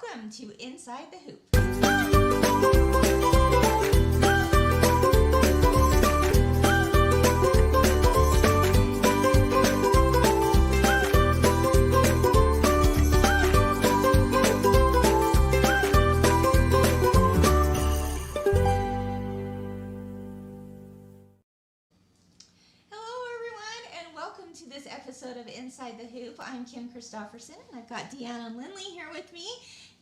welcome to Inside the Hoop. To this episode of Inside the Hoop. I'm Kim Christopherson, and I've got Deanna and Lindley here with me.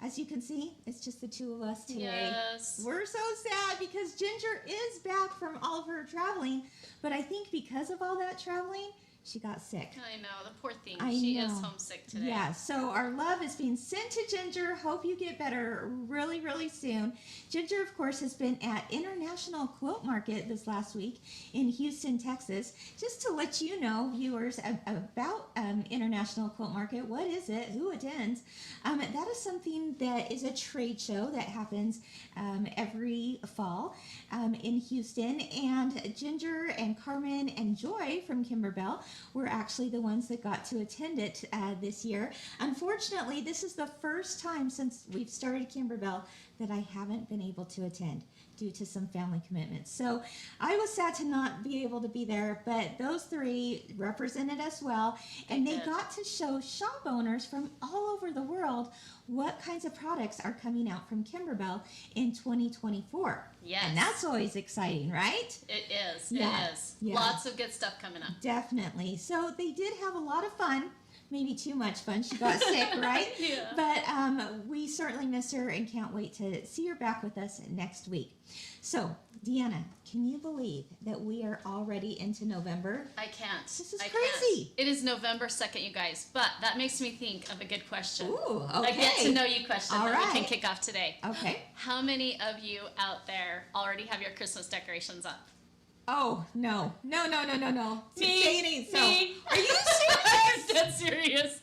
As you can see, it's just the two of us today. Yes. We're so sad because Ginger is back from all of her traveling, but I think because of all that traveling, she got sick. I know, the poor thing. She is homesick today. Yeah, so our love is being sent to Ginger. Hope you get better really, really soon. Ginger, of course, has been at International Quilt Market this last week in Houston, Texas. Just to let you know, viewers, about International Quilt Market, what is it? Who attends? That is something that is a trade show that happens every fall in Houston. And Ginger and Carmen and Joy from Kimberbell were actually the ones that got to attend it this year. Unfortunately, this is the first time since we've started Kimberbell that I haven't been able to attend due to some family commitments. So I was sad to not be able to be there, but those three represented us well, and they got to show shop owners from all over the world what kinds of products are coming out from Kimberbell in 2024. Yes. And that's always exciting, right? It is. Yeah. It is. Yeah. Lots of good stuff coming up. Definitely. So they did have a lot of fun. Maybe too much fun. She got sick, right? Yeah. But we certainly miss her and can't wait to see her back with us next week. So, Deanna, can you believe that we are already into November? I can't. This is I crazy. Can't. It is November 2nd, you guys. But that makes me think of a good question. Ooh, okay. A get to know you question All that right. we can kick off today. Okay. How many of you out there already have your Christmas decorations up? Oh, no. No. Me. Say it ain't so. Me. Are you serious? I'm dead serious.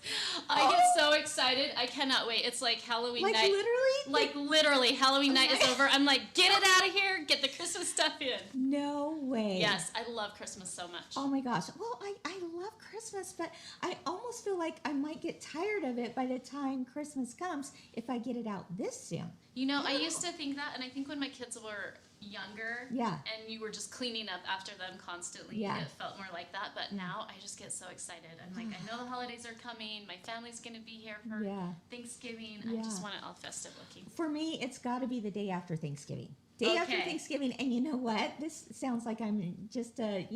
I get so excited. I cannot wait. It's like Halloween Like night. literally? Like literally, Halloween night is over. I'm like, get it out of here. Get the Christmas stuff in. No way. Yes, I love Christmas so much. Oh my gosh. Well, I love Christmas, but I almost feel like I might get tired of it by the time Christmas comes if I get it out this soon. You know, I used to think that, and I think when my kids were younger, and you were just cleaning up after them constantly, it felt more like that. But now I just get so excited. I'm like, I know the holidays are coming. My family's going to be here for Thanksgiving. I just want it all festive looking. For me, it's got to be the day after Thanksgiving. Day after Thanksgiving, and you know what? This sounds like I'm just a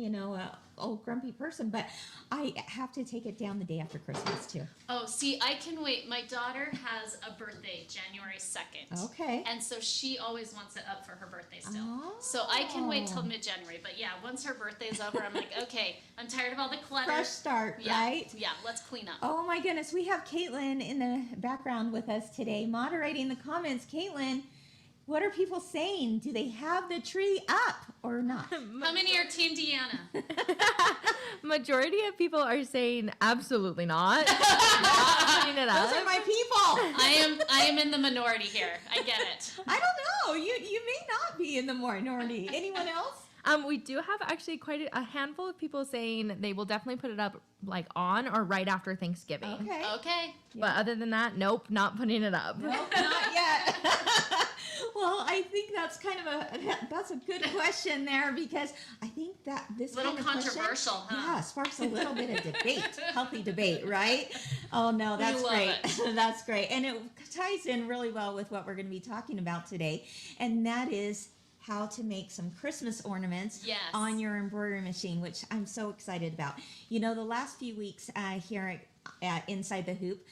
old grumpy person, but I have to take it down the day after Christmas too. Oh, see, I can wait. My daughter has a birthday January 2nd. Okay. And so she always wants it up for her birthday still. Oh. So I can wait till mid-January. But yeah, once her birthday's over, I'm like, okay, I'm tired of all the clutter. Fresh start, right? Yeah, let's clean up. Oh my goodness, we have Caitlin in the background with us today, moderating the comments. Caitlin, what are people saying? Do they have the tree up or not? How many are Team Deanna? Majority of people are saying absolutely not. Not putting it up. Those are my people. I am in the minority here. I get it. I don't know. You may not be in the minority. Anyone else? We do have actually quite a handful of people saying they will definitely put it up like on or right after Thanksgiving. Okay. But other than that, nope, not putting it up. Nope, not yet. Well, I think that's kind of that's a good question there, because I think that this little kind of controversial, question, huh? sparks a little bit of debate, healthy debate, right? Oh no, that's great. That's great, and it ties in really well with what we're going to be talking about today, and that is how to make some Christmas ornaments on your embroidery machine, which I'm so excited about. You know, the last few weeks here at Inside the Hoop,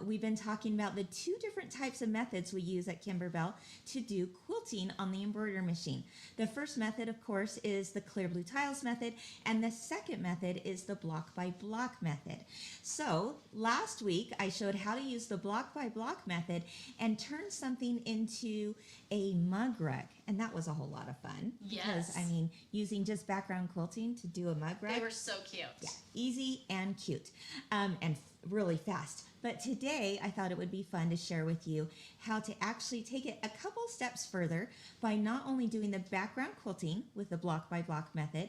we've been talking about the two different types of methods we use at Kimberbell to do quilting on the embroidery machine. The first method, of course, is the clear blue tiles method, and the second method is the block-by-block method. So last week I showed how to use the block-by-block method and turn something into a mug rug, and that was a whole lot of fun. Because, I mean, using just background quilting to do a mug rug. They were so cute. Yeah, easy and cute, and really fast. But today I thought it would be fun to share with you how to actually take it a couple steps further by not only doing the background quilting with the block by block method,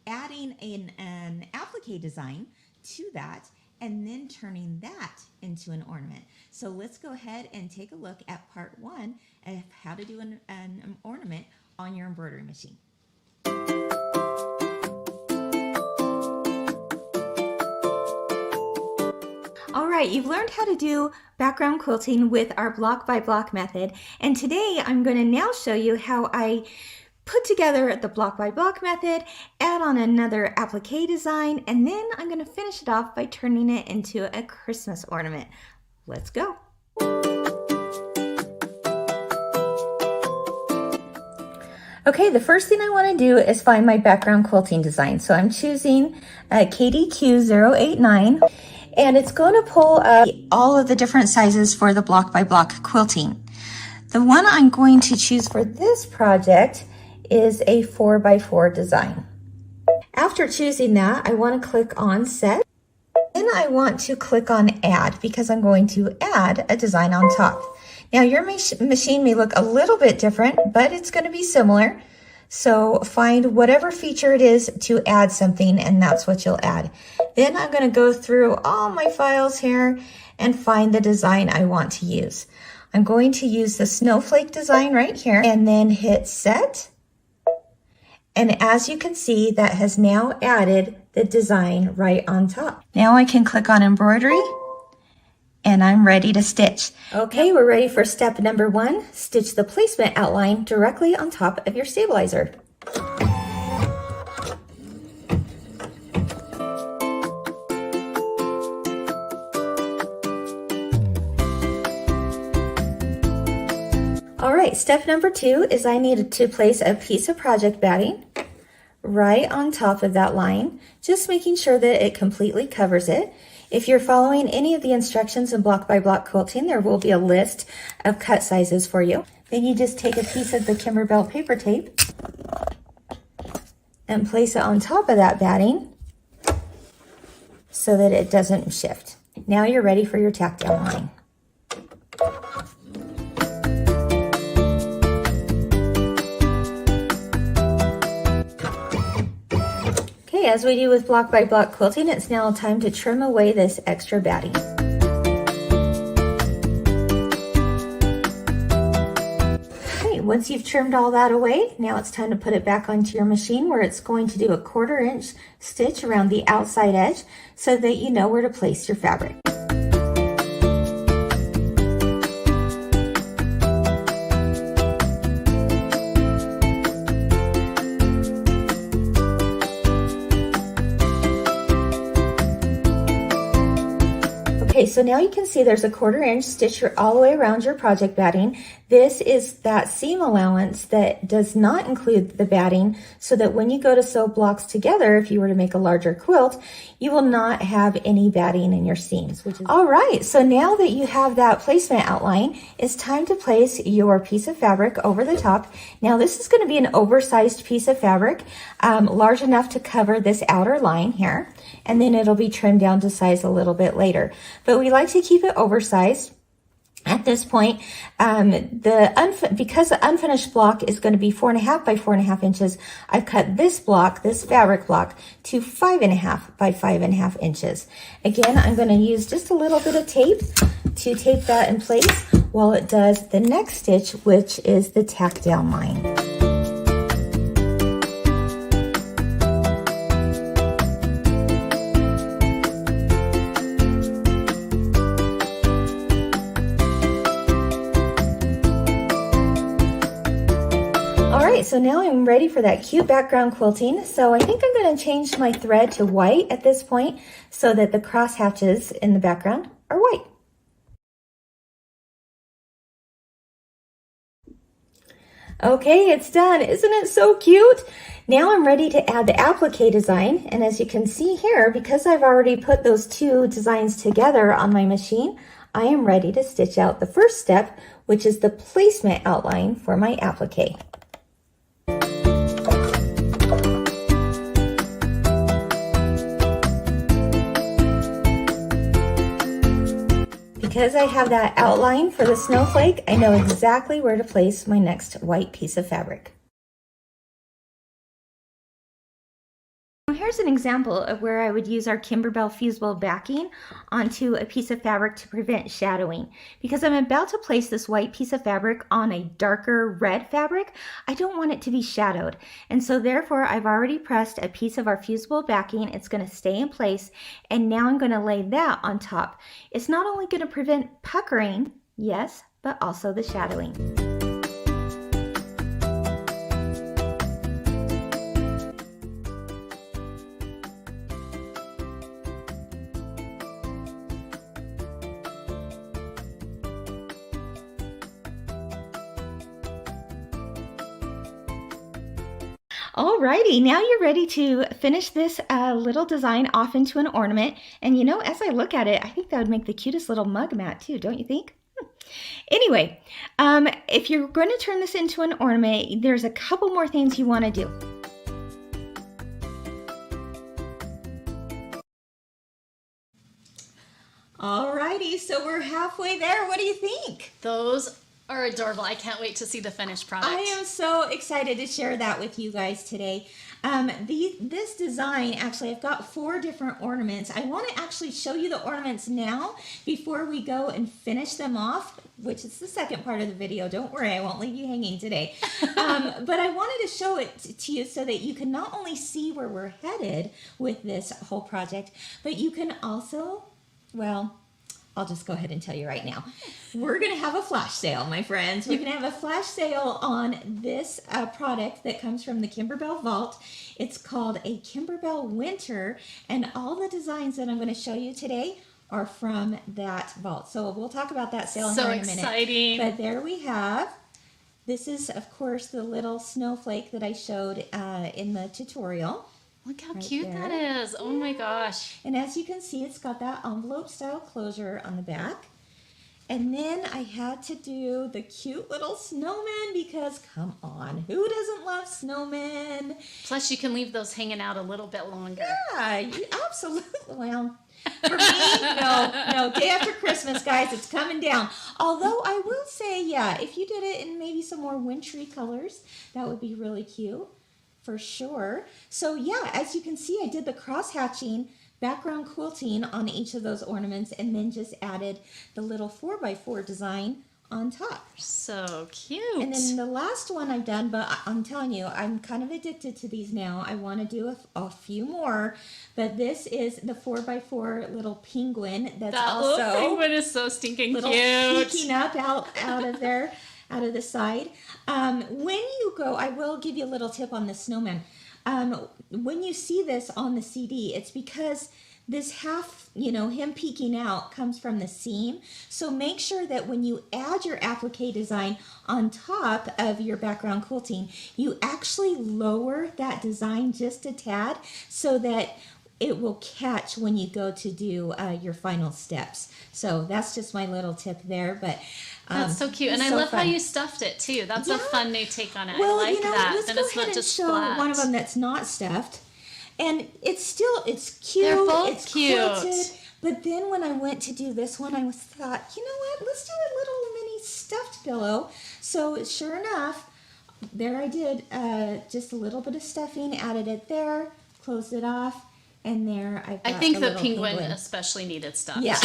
adding an applique design to that, and then turning that into an ornament. So let's go ahead and take a look at part 1 of how to do an ornament on your embroidery machine. All right, you've learned how to do background quilting with our block by block method, and today I'm going to now show you how I put together the block by block method, add on another applique design, and then I'm going to finish it off by turning it into a Christmas ornament. Let's go. Okay, the first thing I want to do is find my background quilting design. So I'm choosing KDQ089, and it's going to pull up all of the different sizes for the block by block quilting. The one I'm going to choose for this project is a 4x4 design. After choosing that, I want to click on Set. Then I want to click on Add because I'm going to add a design on top. Now your machine may look a little bit different, but it's going to be similar. So find whatever feature it is to add something, and that's what you'll add. Then I'm going to go through all my files here and find the design I want to use. I'm going to use the snowflake design right here and then hit Set. And as you can see, that has now added the design right on top. Now I can click on Embroidery, and I'm ready to stitch. Okay, we're ready for step number 1. Stitch the placement outline directly on top of your stabilizer. All right, step number 2 is I needed to place a piece of project batting right on top of that line, just making sure that it completely covers it. If you're following any of the instructions in block by block quilting, there will be a list of cut sizes for you. Then you just take a piece of the Kimberbell paper tape and place it on top of that batting so that it doesn't shift. Now you're ready for your tack down line. As we do with block by block quilting, it's now time to trim away this extra batting. Okay, once you've trimmed all that away, now it's time to put it back onto your machine where it's going to do a 1/4 inch stitch around the outside edge so that you know where to place your fabric. Okay, so now you can see there's a 1/4 inch stitch all the way around your project batting. This is that seam allowance that does not include the batting, so that when you go to sew blocks together, if you were to make a larger quilt, you will not have any batting in your seams. All right, so now that you have that placement outline, it's time to place your piece of fabric over the top. Now this is going to be an oversized piece of fabric, large enough to cover this outer line here, and then it'll be trimmed down to size a little bit later. But we like to keep it oversized. At this point, because the unfinished block is going to be 4.5 by 4.5 inches, I've cut this block, this fabric block, to 5.5 by 5.5 inches. Again, I'm going to use just a little bit of tape to tape that in place while it does the next stitch, which is the tack down line. So now I'm ready for that cute background quilting. So I think I'm going to change my thread to white at this point so that the cross hatches in the background are white. Okay, it's done. Isn't it so cute? Now I'm ready to add the applique design. And as you can see here, because I've already put those two designs together on my machine, I am ready to stitch out the first step, which is the placement outline for my applique. Because I have that outline for the snowflake, I know exactly where to place my next white piece of fabric. here's an example of where I would use our Kimberbell fusible backing onto a piece of fabric to prevent shadowing. Because I'm about to place this white piece of fabric on a darker red fabric, I don't want it to be shadowed. And so therefore I've already pressed a piece of our fusible backing. It's going to stay in place. And now I'm going to lay that on top. It's not only going to prevent puckering, yes, but also the shadowing. Alrighty, now you're ready to finish this little design off into an ornament. And you know, as I look at it, I think that would make the cutest little mug mat too, don't you think? Anyway, if you're going to turn this into an ornament, there's a couple more things you want to do. Alrighty, so we're halfway there. What do you think? Those are adorable. I can't wait to see the finished product. I am so excited to share that with you guys today. This design, actually, I've got 4 different ornaments. I want to actually show you the ornaments now before we go and finish them off, which is the second part of the video. Don't worry, I won't leave you hanging today. But I wanted to show it to you so that you can not only see where we're headed with this whole project, but you can also, well, I'll just go ahead and tell you right now. We're going to have a flash sale, my friends. We're going to have a flash sale on this product that comes from the Kimberbell Vault. It's called a Kimberbell Winter, and all the designs that I'm going to show you today are from that vault. So we'll talk about that sale in a minute. So exciting. But there we have. This is, of course, the little snowflake that I showed in the tutorial. Look how right cute there. that is. Oh my gosh. And as you can see, it's got that envelope style closure on the back. And then I had to do the cute little snowman because come on, who doesn't love snowmen? Plus you can leave those hanging out a little bit longer. Yeah, you absolutely. Well, for me, no, day after Christmas, guys, it's coming down. Although I will say, yeah, if you did it in maybe some more wintry colors, that would be really cute. For sure. So yeah, as you can see, I did the cross hatching background quilting on each of those ornaments and then just added the little 4x4 design on top. So cute. And then the last one I've done, but I'm telling you, I'm kind of addicted to these now. I want to do a few more, but this is the 4x4 little penguin that's that also little penguin is so stinking little cute. peeking up out of there. Out of the side. When you go, I will give you a little tip on the snowman. When you see this on the CD, it's because this half, you know, him peeking out comes from the seam. So make sure that when you add your applique design on top of your background quilting, you actually lower that design just a tad so that it will catch when you go to do your final steps. So that's just my little tip there, but that's so cute. And I love how you stuffed it too. That's a fun new take on it. Well, I like you know, that. let's Then go it's ahead not and just show flat. one of them that's not stuffed. And it's cute. They're both it's cute. Quilted. But then when I went to do this one, I thought, you know what? Let's do a little mini stuffed pillow. So sure enough, there I did just a little bit of stuffing, added it there, closed it off. And there I've got I think the penguin especially needed stuff. Yeah.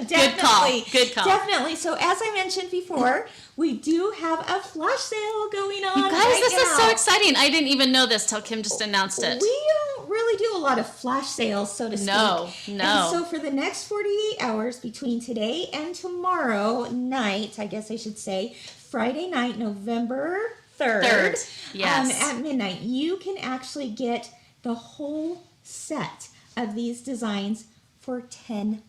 Definitely. Good call. Definitely. So as I mentioned before, we do have a flash sale going on. You guys, right this is now. so exciting. I didn't even know this till Kim just announced it. We don't really do a lot of flash sales, so to speak. No. And so for the next 48 hours between today and tomorrow night, I guess I should say, Friday night, November 3rd, yes. At midnight, you can actually get the whole set of these designs for $10.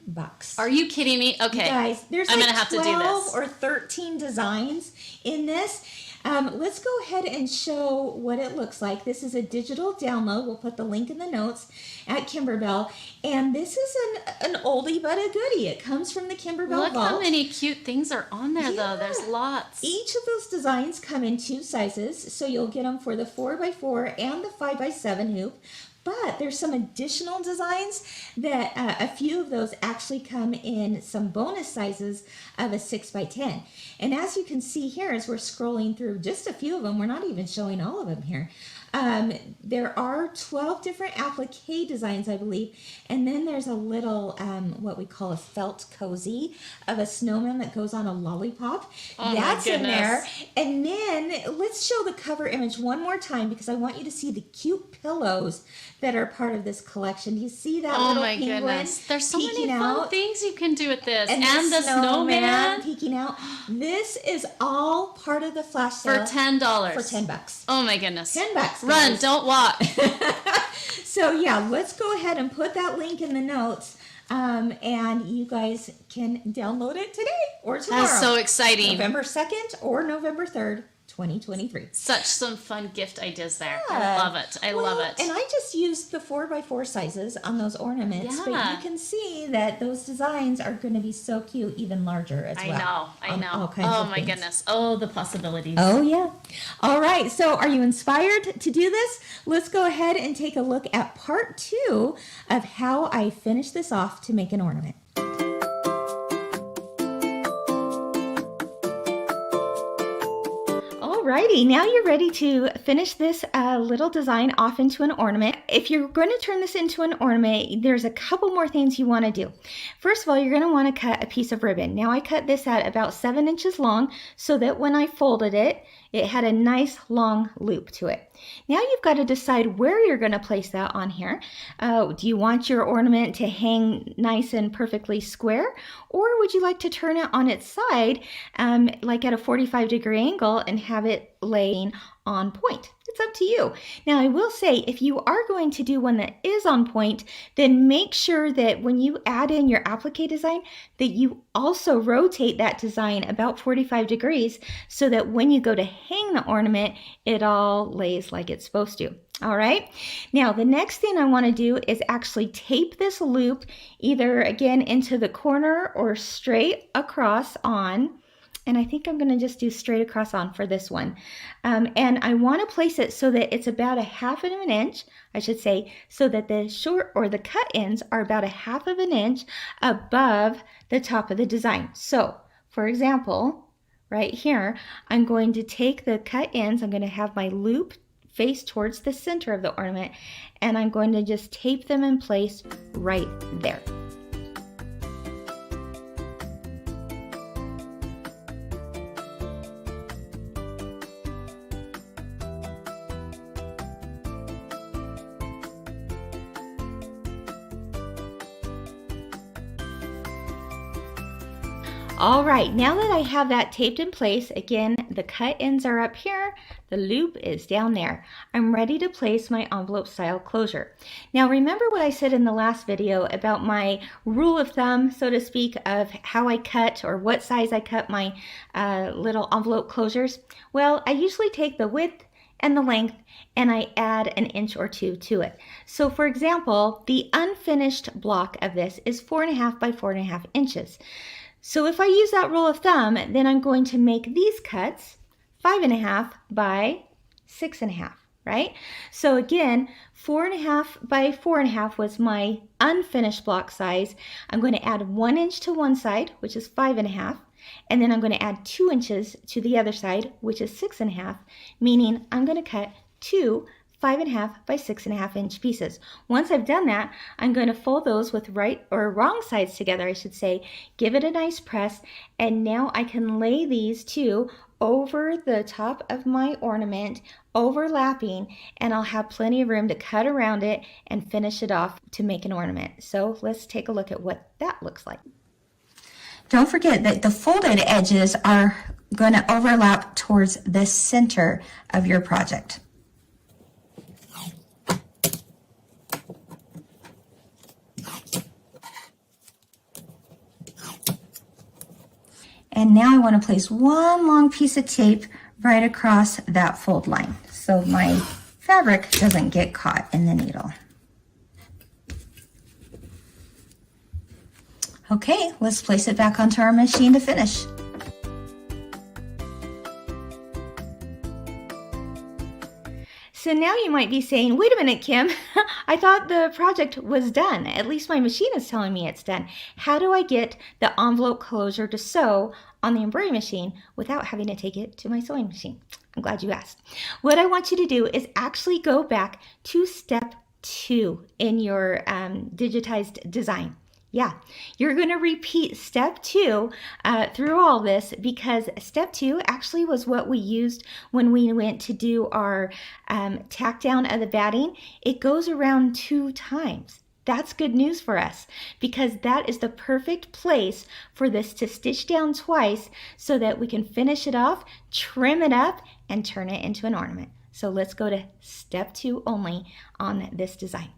Are you kidding me? Okay. You guys, there's I'm like gonna have to do 12 this. or 13 designs in this. Let's go ahead and show what it looks like. This is a digital download. We'll put the link in the notes at Kimberbell. And this is an oldie but a goodie. It comes from the Kimberbell Look Vault. how many cute things are on there, Yeah. though. There's lots. Each of those designs come in 2 sizes, so you'll get them for the 4x4 and the 5x7 hoop. But there's some additional designs that a few of those actually come in some bonus sizes of a 6x10. And as you can see here, as we're scrolling through just a few of them, we're not even showing all of them here. There are 12 different applique designs, I believe. And then there's a little, what we call a felt cozy of a snowman that goes on a lollipop. Oh, that's in there. And then let's show the cover image one more time because I want you to see the cute pillows that are part of this collection. Do you see that little penguin? Goodness. There's so many out? fun things you can do with this. And the snowman peeking out. This is all part of the flash sale. For $10. For $10. Oh my goodness. $10. Run, don't walk. So yeah, let's go ahead and put that link in the notes. And you guys can download it today or tomorrow. That's so exciting. November 2nd or November 3rd. 2023. Such some fun gift ideas there. Yeah. I love it. I love it. And I just used the 4x4 sizes on those ornaments, but you can see that those designs are going to be so cute, even larger as well. I know. All kinds of my things. goodness. Oh, the possibilities. Oh, yeah. All right. So are you inspired to do this? Let's go ahead and take a look at part 2 of how I finish this off to make an ornament. Alrighty, now you're ready to finish this little design off into an ornament. If you're going to turn this into an ornament, there's a couple more things you want to do. First of all, you're going to want to cut a piece of ribbon. Now I cut this at about 7 inches long so that when I folded it, it had a nice long loop to it. Now you've got to decide where you're going to place that on here. Do you want your ornament to hang nice and perfectly square? Or would you like to turn it on its side, like at a 45-degree angle and have it laying on point? It's up to you. Now I will say, if you are going to do one that is on point, then make sure that when you add in your applique design, that you also rotate that design about 45 degrees so that when you go to hang the ornament, it all lays like it's supposed to. All right. Now the next thing I want to do is actually tape this loop either again into the corner or straight across on. And I think I'm going to just do straight across on for this one. And I want to place it so that it's about a 1/2 inch, I should say, so that the short or the cut ends are about a 1/2 inch above the top of the design. So for example, right here, I'm going to take the cut ends, I'm going to have my loop face towards the center of the ornament, and I'm going to just tape them in place right there. All right, now that I have that taped in place, again, the cut ends are up here, the loop is down there. I'm ready to place my envelope style closure. Now remember what I said in the last video about my rule of thumb, so to speak, of how I cut or what size I cut my little envelope closures? Well, I usually take the width and the length and I add an inch or 2 to it. So for example, the unfinished block of this is 4.5 by 4.5 inches. So if I use that rule of thumb, then I'm going to make these cuts 5.5 by 6.5, right? So again, 4.5 by 4.5 was my unfinished block size. I'm going to add 1 inch to one side, which is 5.5, and then I'm going to add 2 inches to the other side, which is 6.5, meaning I'm going to cut 2 5.5 by 6.5 inch pieces. Once I've done that, I'm going to fold those with right or wrong sides together, I should say, give it a nice press, and now I can lay these two over the top of my ornament, overlapping, and I'll have plenty of room to cut around it and finish it off to make an ornament. So let's take a look at what that looks like. Don't forget that the folded edges are going to overlap towards the center of your project. And now I want to place one long piece of tape right across that fold line so my fabric doesn't get caught in the needle. Okay, let's place it back onto our machine to finish. So now you might be saying, wait a minute, Kim, I thought the project was done. At least my machine is telling me it's done. How do I get the envelope closure to sew on the embroidery machine without having to take it to my sewing machine? I'm glad you asked. What I want you to do is actually go back to step 2 in your digitized design. Yeah, you're going to repeat step 2 through all this, because step 2 actually was what we used when we went to do our tack down of the batting. It goes around 2 times. That's good news for us, because that is the perfect place for this to stitch down twice so that we can finish it off, trim it up, and turn it into an ornament. So let's go to step 2 only on this design.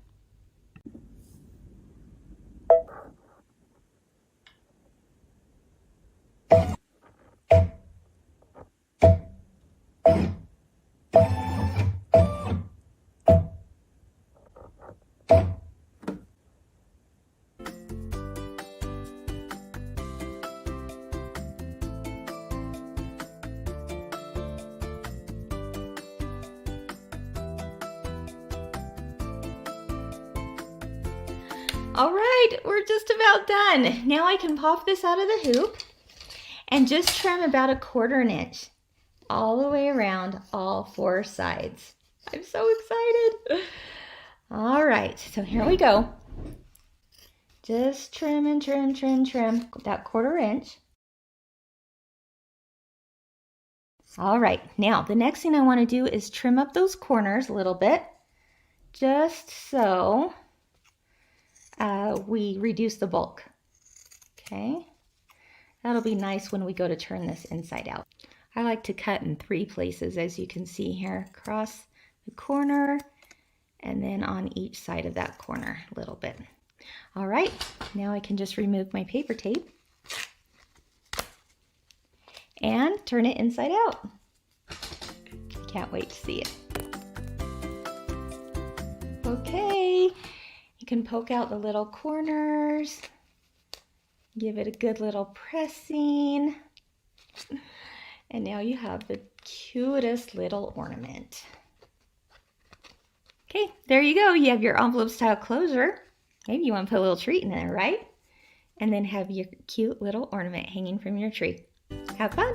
All right, we're just about done. Now I can pop this out of the hoop and just trim about 1/4 inch all the way around all 4 sides. I'm so excited. All right, so here we go. Just trim and trim, trim, trim that 1/4 inch. All right, now the next thing I want to do is trim up those corners a little bit, just so we reduce the bulk. Okay, that'll be nice when we go to turn this inside out. I like to cut in 3 places, as you can see here, across the corner and then on each side of that corner a little bit. All right, now I can just remove my paper tape and turn it inside out. Can't wait to see it. Okay, you can poke out the little corners, give it a good little pressing, and now you have the cutest little ornament. Okay, there you go. You have your envelope style closure. Maybe you want to put a little treat in there, right? And then have your cute little ornament hanging from your tree. Have fun.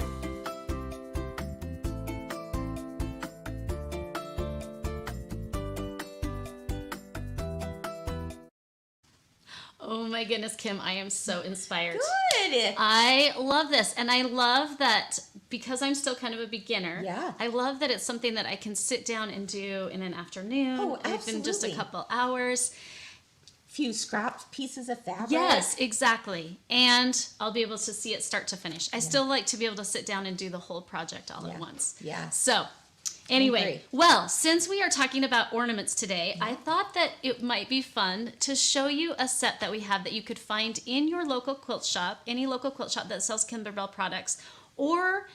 Oh my goodness, Kim, I am so inspired. Good. I love this. And I love that because I'm still kind of a beginner. Yeah. I love that it's something that I can sit down and do in an afternoon. Oh, even just a absolutely. couple hours. Few scraps, pieces of fabric. Yes, exactly. And I'll be able to see it start to finish. I still like to be able to sit down and do the whole project all at once. Yeah. So anyway, well, since we are talking about ornaments today, I thought that it might be fun to show you a set that we have that you could find in your local quilt shop, any local quilt shop that sells Kimberbell products, or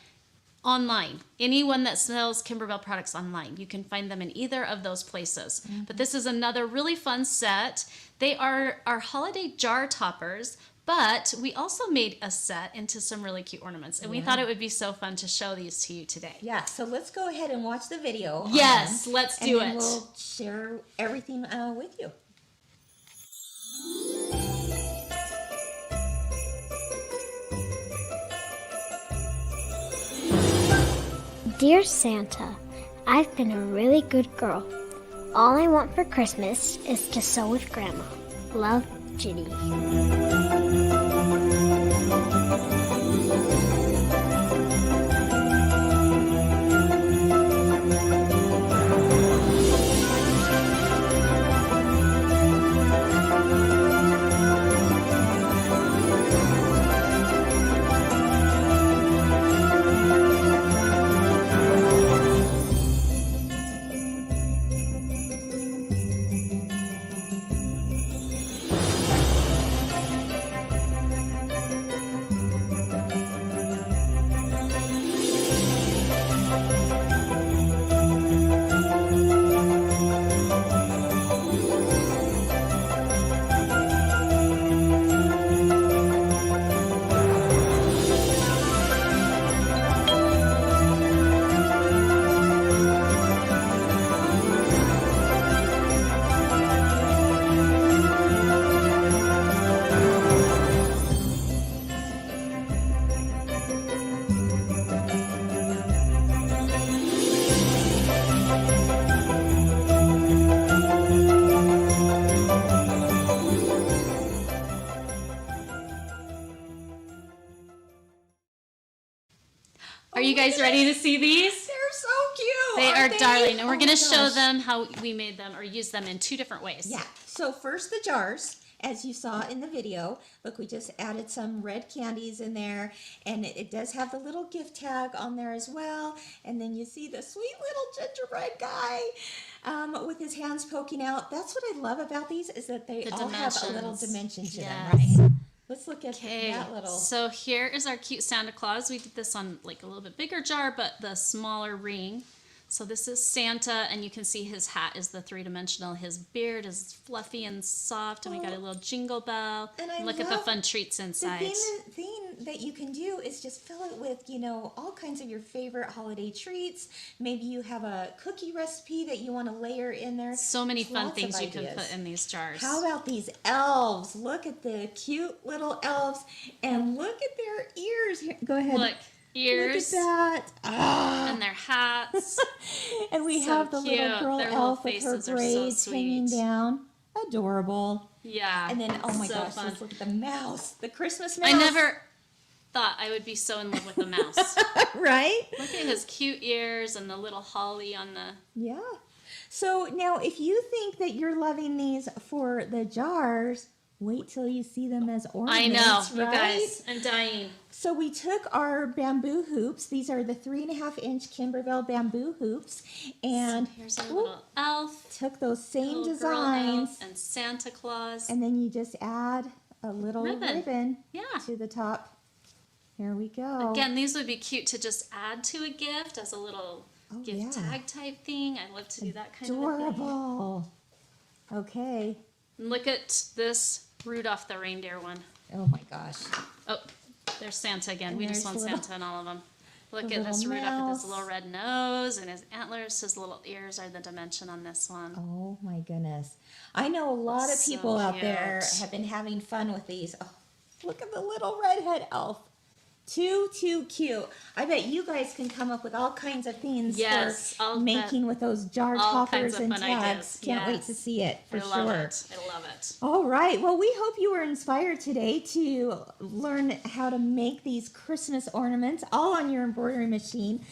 online. Anyone that sells Kimberbell products online. You can find them in either of those places. But this is another really fun set. They are our holiday jar toppers, but we also made a set into some really cute ornaments. And we thought it would be so fun to show these to you today. Yeah, so let's go ahead and watch the video. Yes, let's do and then it. We'll share everything with you. Dear Santa, I've been a really good girl. All I want for Christmas is to sew with Grandma. Love, Ginny. Are you guys ready to see these? They're so cute. They are darling, and we're going to show gosh. them how we made them or use them in 2 different ways. Yeah. So first the jars, as you saw in the video. Look, we just added some red candies in there, and it does have the little gift tag on there as well. And then you see the sweet little gingerbread guy with his hands poking out. That's what I love about these, is that they all have a little dimension to them, right? Let's look at that little. So here is our cute Santa Claus. We did this on like a little bit bigger jar, but the smaller ring. So this is Santa, and you can see his hat is the 3-dimensional. His beard is fluffy and soft, and we got a little jingle bell. And look at the fun treats inside. The thing that you can do is just fill it with, all kinds of your favorite holiday treats. Maybe you have a cookie recipe that you want to layer in there. So many fun things you can put in these jars. How about these elves? Look at the cute little elves, and look at their ears. Here, go ahead. Look. Ears. Look at that. And their hats. And we have the little girl elf with her braids hanging down. Adorable. Yeah. And then, oh my gosh, fun. let's look at the mouse. The Christmas mouse. I never thought I would be so in love with a mouse. Right? Look at his cute ears and the little holly on the... Yeah. So now if you think that you're loving these for the jars, wait till you see them as ornaments. I know, right? you guys. I'm dying. So we took our bamboo hoops. These are the 3.5-inch Kimberbell bamboo hoops, and here's our little elf. Took those same little designs and Santa Claus. and then you just add a little ribbon Yeah. to the top. Here we go. Again, these would be cute to just add to a gift as a little gift tag type thing. I love to do that kind of a thing. Adorable. Okay. Look at this Rudolph the reindeer one. Oh my gosh. Oh, there's Santa again. And We just want there's Santa in all of them. Look the at this little Rudolph with his mouse. little red nose and his antlers. His little ears are the dimension on this one. Oh my goodness. I know a lot of So people out there cute. have been having fun with these. Oh, look at the little redhead elf. Too cute. I bet you guys can come up with all kinds of things for making with those jar toppers and tags. Can't wait to see it for sure. I love it. All right. Well, we hope you were inspired today to learn how to make these Christmas ornaments all on your embroidery machine.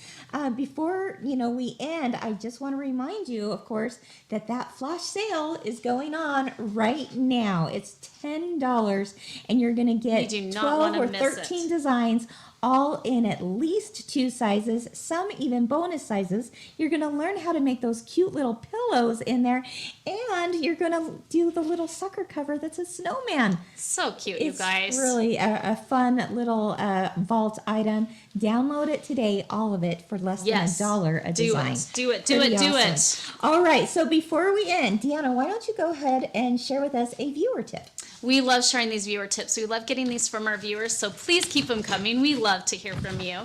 Before we end, I just want to remind you, of course, that flash sale is going on right now. It's $10, and you're going to get 12 or 13 designs, all in at least 2 sizes, some even bonus sizes. You're going to learn how to make those cute little pillows in there, and you're going to do the little sucker cover that's a snowman. So cute, you guys. It's really a fun little vault item. Download it today, all of it, for less than $1 a design. Do it. All right, so before we end, Deanna, why don't you go ahead and share with us a viewer tip? We love sharing these viewer tips. We love getting these from our viewers, so please keep them coming. We love to hear from you.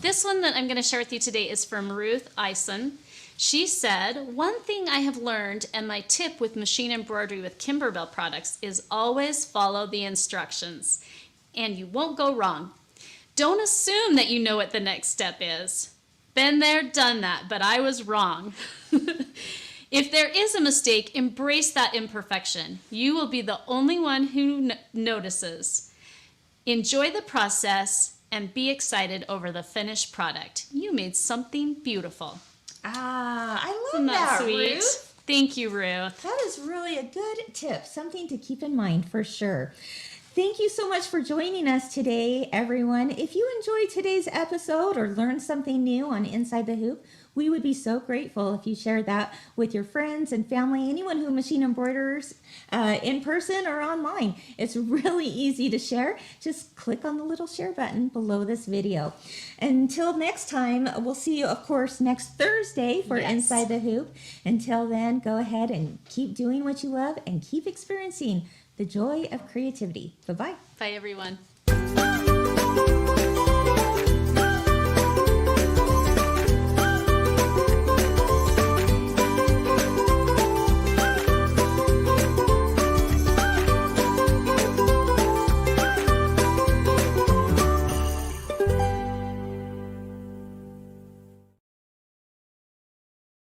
This one that I'm going to share with you today is from Ruth Eisen. She said, "One thing I have learned, and my tip with machine embroidery with Kimberbell products, is always follow the instructions, and you won't go wrong. Don't assume that you know what the next step is. Been there, done that, but I was wrong." If there is a mistake, embrace that imperfection. You will be the only one who notices. Enjoy the process and be excited over the finished product. You made something beautiful. I love Isn't that, sweet? Ruth. Thank you, Ruth. That is really a good tip, something to keep in mind for sure. Thank you so much for joining us today, everyone. If you enjoyed today's episode or learned something new on Inside the Hoop, we would be so grateful if you shared that with your friends and family, anyone who machine embroiders in person or online. It's really easy to share. Just click on the little share button below this video. Until next time, we'll see you, of course, next Thursday for Inside the Hoop. Until then, go ahead and keep doing what you love and keep experiencing the joy of creativity. Bye-bye. Bye, everyone.